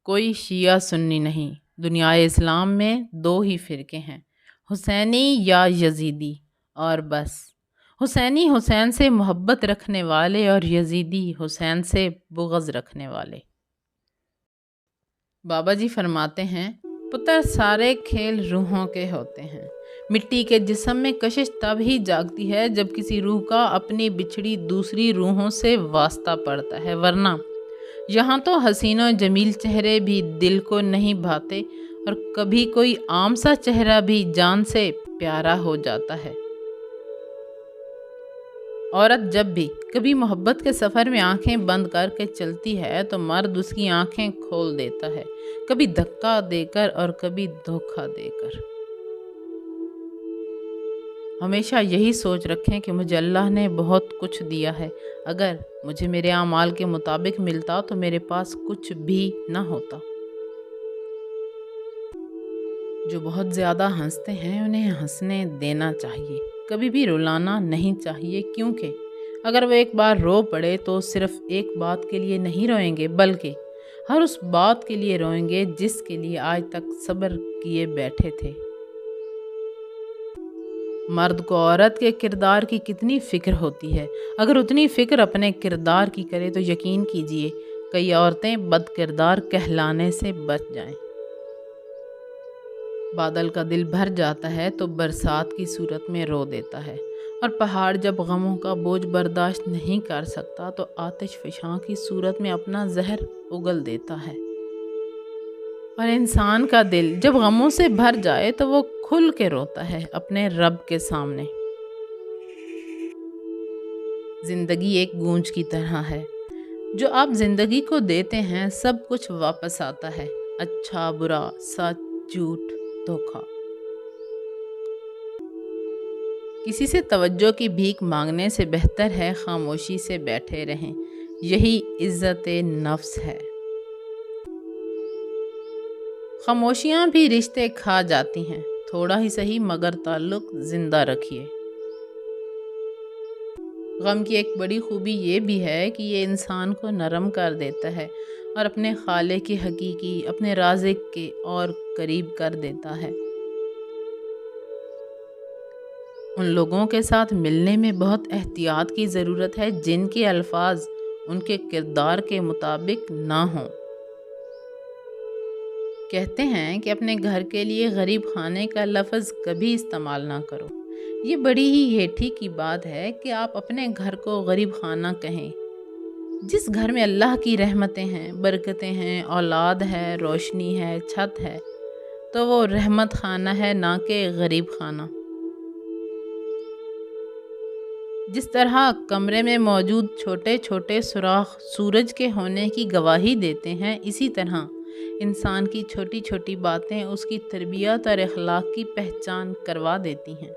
کوئی شیعہ سنی نہیں، دنیائے اسلام میں دو ہی فرقے ہیں، حسینی یا یزیدی، اور بس۔ حسینی حسین سے محبت رکھنے والے اور یزیدی حسین سے بغض رکھنے والے۔ بابا جی فرماتے ہیں، پتر سارے کھیل روحوں کے ہوتے ہیں۔ مٹی کے جسم میں کشش تب ہی جاگتی ہے جب کسی روح کا اپنی بچھڑی دوسری روحوں سے واسطہ پڑتا ہے، ورنہ یہاں تو حسین و جمیل چہرے بھی دل کو نہیں بھاتے اور کبھی کوئی عام سا چہرہ بھی جان سے پیارا ہو جاتا ہے۔ عورت جب بھی کبھی محبت کے سفر میں آنکھیں بند کر کے چلتی ہے تو مرد اس کی آنکھیں کھول دیتا ہے، کبھی دھکا دے کر اور کبھی دھوکہ دے کر۔ ہمیشہ یہی سوچ رکھیں کہ مجھے اللہ نے بہت کچھ دیا ہے، اگر مجھے میرے اعمال کے مطابق ملتا تو میرے پاس کچھ بھی نہ ہوتا۔ جو بہت زیادہ ہنستے ہیں انہیں ہنسنے دینا چاہیے، کبھی بھی رلانا نہیں چاہیے، کیونکہ اگر وہ ایک بار رو پڑے تو صرف ایک بات کے لیے نہیں روئیں گے بلکہ ہر اس بات کے لیے روئیں گے جس کے لیے آج تک صبر کیے بیٹھے تھے۔ مرد کو عورت کے کردار کی کتنی فکر ہوتی ہے، اگر اتنی فکر اپنے کردار کی کرے تو یقین کیجئے کئی عورتیں بد کردار کہلانے سے بچ جائیں۔ بادل کا دل بھر جاتا ہے تو برسات کی صورت میں رو دیتا ہے، اور پہاڑ جب غموں کا بوجھ برداشت نہیں کر سکتا تو آتش فشاں کی صورت میں اپنا زہر اگل دیتا ہے۔ اور انسان کا دل جب غموں سے بھر جائے تو وہ کھل کے روتا ہے اپنے رب کے سامنے۔ زندگی ایک گونج کی طرح ہے، جو آپ زندگی کو دیتے ہیں سب کچھ واپس آتا ہے، اچھا برا، سچ جھوٹ دھوکا۔ کسی سے توجہ کی بھیک مانگنے سے بہتر ہے خاموشی سے بیٹھے رہیں، یہی عزت نفس ہے۔ خاموشیاں بھی رشتے کھا جاتی ہیں، تھوڑا ہی صحیح مگر تعلق زندہ رکھیے۔ غم کی ایک بڑی خوبی یہ بھی ہے کہ یہ انسان کو نرم کر دیتا ہے اور اپنے خالق کی حقیقی، اپنے رازق کے اور قریب کر دیتا ہے۔ ان لوگوں کے ساتھ ملنے میں بہت احتیاط کی ضرورت ہے جن کے الفاظ ان کے کردار کے مطابق نہ ہوں۔ کہتے ہیں کہ اپنے گھر کے لیے غریب خانے کا لفظ کبھی استعمال نہ کرو۔ یہ بڑی ہی ہیٹھی کی بات ہے کہ آپ اپنے گھر کو غریب خانہ کہیں۔ جس گھر میں اللہ کی رحمتیں ہیں، برکتیں ہیں، اولاد ہے، روشنی ہے، چھت ہے، تو وہ رحمت خانہ ہے، نہ کہ غریب خانہ۔ جس طرح کمرے میں موجود چھوٹے چھوٹے سوراخ سورج کے ہونے کی گواہی دیتے ہیں، اسی طرح انسان کی چھوٹی چھوٹی باتیں اس کی تربیت اور اخلاق کی پہچان کروا دیتی ہیں۔